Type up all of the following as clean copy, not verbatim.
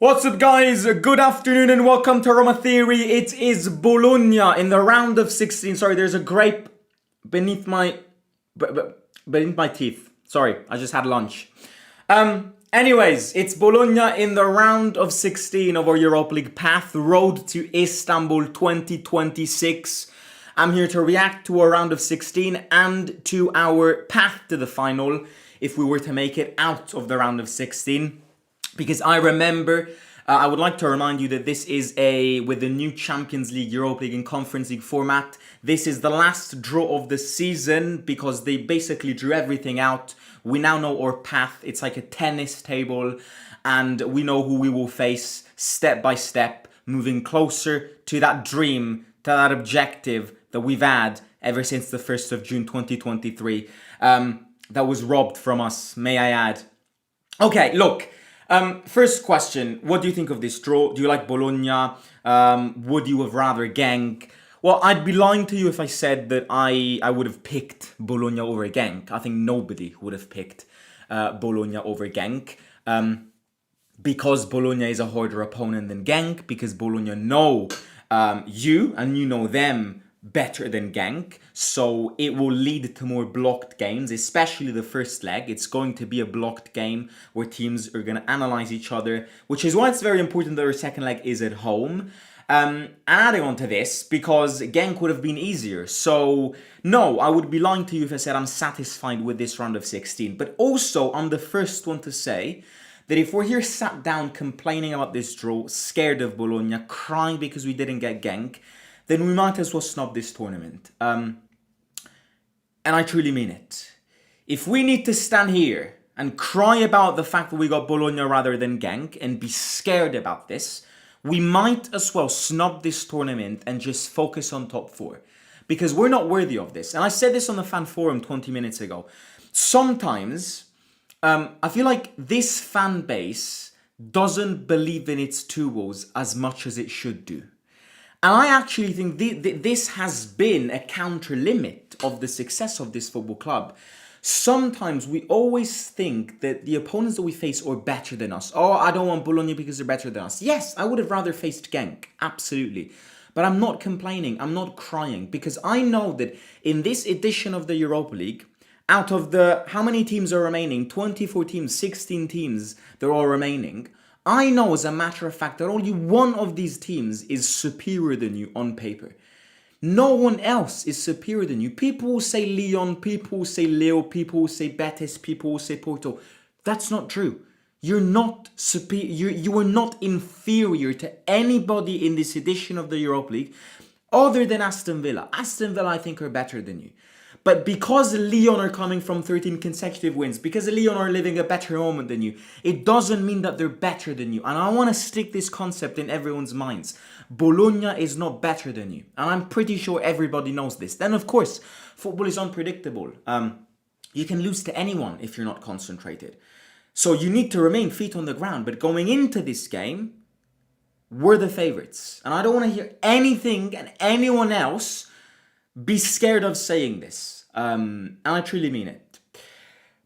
What's up, guys? Good afternoon and welcome to Roma Theory. It is Bologna in the round of 16. Sorry, there's a grape beneath my beneath my teeth. Sorry, I just had lunch. Anyways, it's Bologna in the round of 16 of our Europa League path, road to Istanbul 2026. I'm here to react to our round of 16 and to our path to the final if we were to make it out of the round of 16. Because I remember, I would like to remind you that this is with the new Champions League, Europa League and Conference League format, this is the last draw of the season because they basically drew everything out. We now know our path. It's like a tennis table and we know who we will face step by step, moving closer to that dream, to that objective that we've had ever since the 1st of June 2023. That was robbed from us, may I add. Okay, look. First question, what do you think of this draw? Do you like Bologna? Would you have rather Genk? Well, I'd be lying to you if I said that I would have picked Bologna over Genk. I think nobody would have picked Bologna over Genk. Because Bologna is a harder opponent than Genk, because Bologna know you and you know them better than Genk, so it will lead to more blocked games, especially the first leg. It's going to be a blocked game where teams are going to analyze each other, which is why it's very important that our second leg is at home. And adding on to this, because Genk would have been easier. So, no, I would be lying to you if I said I'm satisfied with this round of 16. But also, I'm the first one to say that if we're here sat down complaining about this draw, scared of Bologna, crying because we didn't get Genk, then we might as well snub this tournament. And I truly mean it. If we need to stand here and cry about the fact that we got Bologna rather than Genk and be scared about this, we might as well snub this tournament and just focus on top four. Because we're not worthy of this. And I said this on the fan forum 20 minutes ago. Sometimes, I feel like this fan base doesn't believe in its tools as much as it should do. And I actually think this has been a counter limit of the success of this football club. Sometimes we always think that the opponents that we face are better than us. Oh, I don't want Bologna because they're better than us. Yes, I would have rather faced Genk, absolutely. But I'm not complaining, I'm not crying, because I know that in this edition of the Europa League, out of the, how many teams are remaining? 24 teams, 16 teams, they're all remaining. I know as a matter of fact that only one of these teams is superior than you on paper. No one else is superior than you. People will say Lyon, people will say Leo, people will say Betis, people will say Porto. That's not true. You're not superior. You are not inferior to anybody in this edition of the Europa League other than Aston Villa. Aston Villa, I think, are better than you. But because Lyon are coming from 13 consecutive wins, because Lyon are living a better moment than you, it doesn't mean that they're better than you. And I want to stick this concept in everyone's minds. Bologna is not better than you. And I'm pretty sure everybody knows this. Then, of course, football is unpredictable. You can lose to anyone if you're not concentrated. So you need to remain feet on the ground. But going into this game, we're the favourites. And I don't want to hear anything and anyone else be scared of saying this. And I truly mean it.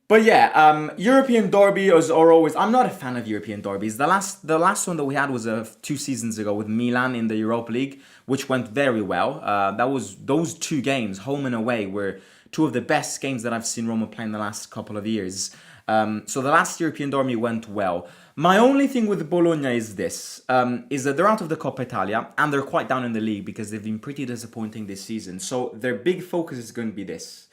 But yeah, European derby are always... I'm not a fan of European derbies. The last one that we had was 2 seasons ago with Milan in the Europa League, which went very well. Those 2 games, home and away, were 2 of the best games that I've seen Roma play in the last couple of years. So the last European derby went well. My only thing with Bologna is this, is that they're out of the Coppa Italia and they're quite down in the league because they've been pretty disappointing this season. So their big focus is going to be this.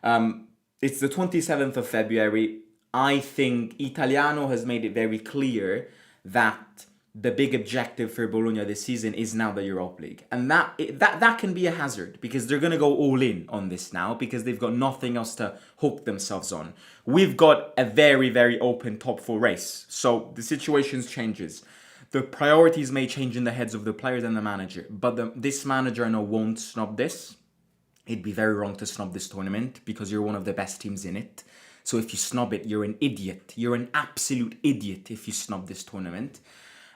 It's the 27th of February. I think Italiano has made it very clear that the big objective for Bologna this season is now the Europa League. And that can be a hazard because they're going to go all in on this now because they've got nothing else to hook themselves on. We've got a very, very open top 4 race. So the situation changes. The priorities may change in the heads of the players and the manager. But this manager, I know, won't snub this. It'd be very wrong to snub this tournament because you're one of the best teams in it. So if you snub it, you're an idiot. You're an absolute idiot if you snub this tournament.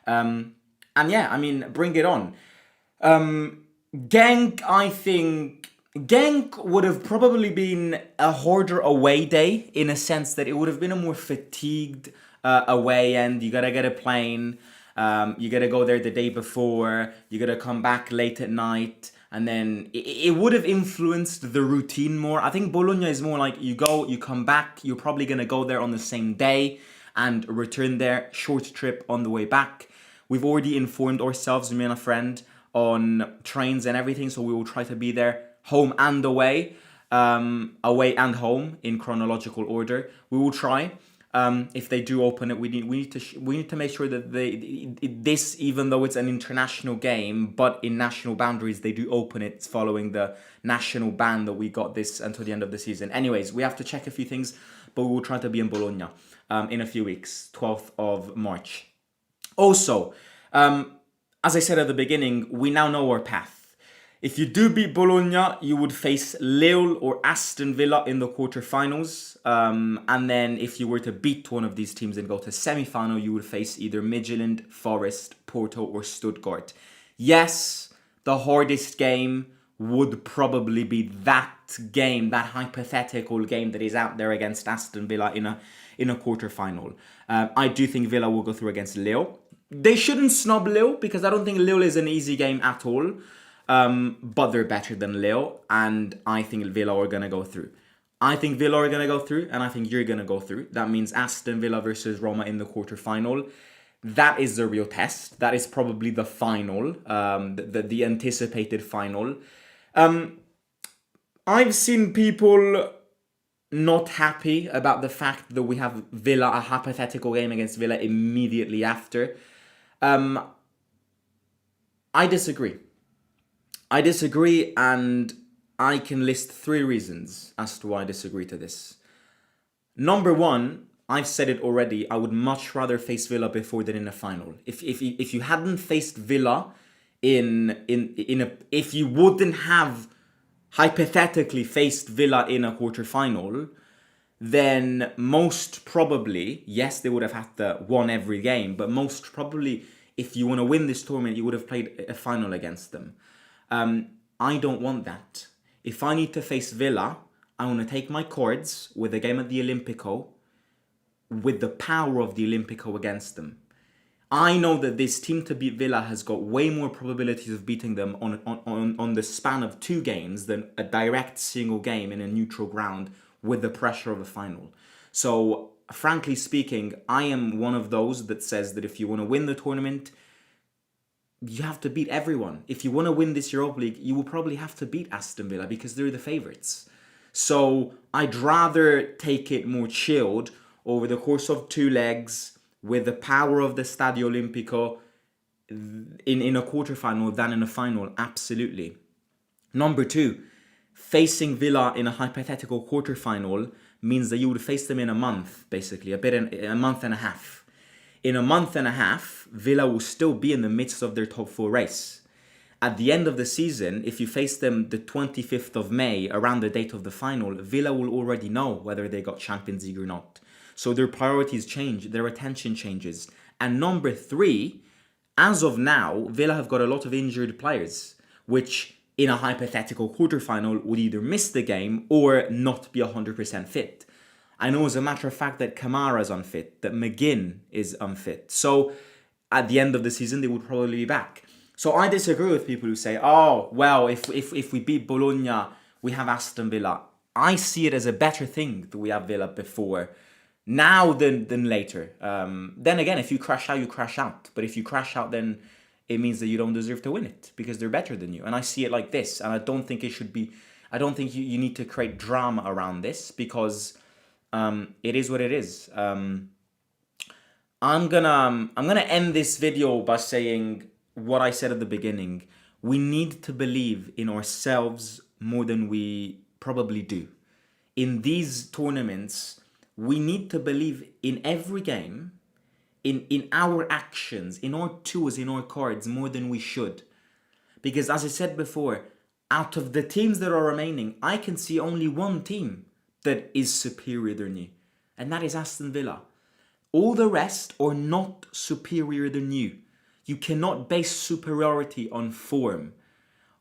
And yeah, I mean, bring it on. Genk, I think... Genk would have probably been a harder away day in a sense that it would have been a more fatigued away end. You gotta get a plane. You gotta go there the day before. You gotta come back late at night. And then it would have influenced the routine more. I think Bologna is more like you go, you come back. You're probably gonna go there on the same day and return there. Short trip on the way back. We've already informed ourselves, me and a friend, on trains and everything. So we will try to be there home and away. Away and home in chronological order. We will try. If they do open it, we need to make sure that this, even though it's an international game, but in national boundaries, they do open it following the national ban that we got this until the end of the season. Anyways, we have to check a few things, but we will try to be in Bologna in a few weeks, 12th of March. Also, as I said at the beginning, we now know our path. If you do beat Bologna, you would face Lille or Aston Villa in the quarterfinals. And then if you were to beat one of these teams and go to semi-final, you would face either Midtjylland, Forest, Porto or Stuttgart. Yes, the hardest game would probably be that game, that hypothetical game that is out there against Aston Villa in a quarterfinal. I do think Villa will go through against Lille. They shouldn't snub Lille because I don't think Lille is an easy game at all. But they're better than Lille, and I think Villa are going to go through. I think Villa are going to go through, and I think you're going to go through. That means Aston Villa versus Roma in the quarterfinal. That is the real test. That is probably the final, the anticipated final. I've seen people not happy about the fact that we have Villa, a hypothetical game against Villa immediately after. I disagree. And I can list 3 reasons as to why I disagree to this. Number 1, I've said it already, I would much rather face Villa before than in a final. If you hadn't faced Villa if you wouldn't have hypothetically faced Villa in a quarterfinal, then most probably, yes, they would have had to won every game, but most probably, if you want to win this tournament, you would have played a final against them. I don't want that. If I need to face Villa, I want to take my cards with a game at the Olimpico, with the power of the Olimpico against them. I know that this team to beat Villa has got way more probabilities of beating them on the span of 2 games than a direct single game in a neutral ground with the pressure of a final. So, frankly speaking, I am one of those that says that if you want to win the tournament, you have to beat everyone. If you want to win this Europa League, you will probably have to beat Aston Villa because they're the favourites. So I'd rather take it more chilled over the course of 2 legs with the power of the Stadio Olimpico in a quarterfinal than in a final. Absolutely. Number 2, facing Villa in a hypothetical quarterfinal means that you would face them in a month, basically, a month and a half. In a month and a half, Villa will still be in the midst of their top 4 race. At the end of the season, if you face them the 25th of May, around the date of the final, Villa will already know whether they got Champions League or not. So their priorities change, their attention changes. And number 3, as of now, Villa have got a lot of injured players, which in a hypothetical quarterfinal would either miss the game or not be 100% fit. I know as a matter of fact that Kamara is unfit, that McGinn is unfit. So at the end of the season, they would probably be back. So I disagree with people who say, oh, well, if we beat Bologna, we have Aston Villa. I see it as a better thing that we have Villa before now than later. Then again, if you crash out, you crash out. But if you crash out, then it means that you don't deserve to win it because they're better than you. And I see it like this. And I don't think it should be, I don't think you need to create drama around this because it is what it is. I'm gonna end this video by saying what I said at the beginning. We need to believe in ourselves more than we probably do. In these tournaments, we need to believe in every game, in our actions, in our tools, in our cards, more than we should. Because as I said before, out of the teams that are remaining, I can see only one team that is superior than you, and that is Aston Villa. All the rest are not superior than you. You cannot base superiority on form,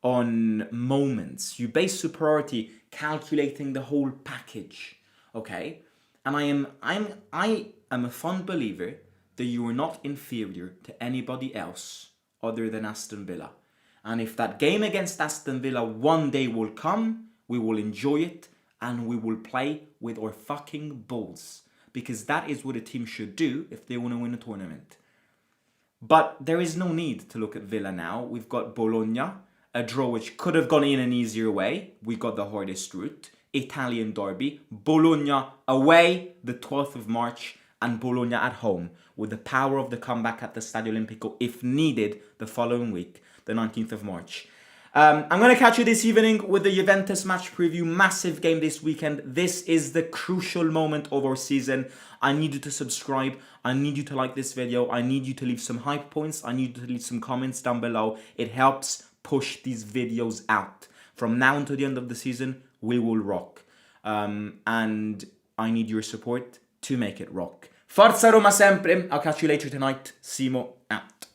on moments. You base superiority calculating the whole package, okay? And am a fond believer that you are not inferior to anybody else other than Aston Villa. And if that game against Aston Villa one day will come, we will enjoy it and we will play with our fucking balls. Because that is what a team should do if they want to win a tournament. But there is no need to look at Villa now. We've got Bologna, a draw which could have gone in an easier way. We got the hardest route. Italian derby. Bologna away the 12th of March and Bologna at home with the power of the comeback at the Stadio Olimpico if needed the following week, the 19th of March. I'm going to catch you this evening with the Juventus match preview. Massive game this weekend. This is the crucial moment of our season. I need you to subscribe. I need you to like this video. I need you to leave some hype points. I need you to leave some comments down below. It helps push these videos out. From now until the end of the season, we will rock. And I need your support to make it rock. Forza Roma sempre. I'll catch you later tonight. Simo out.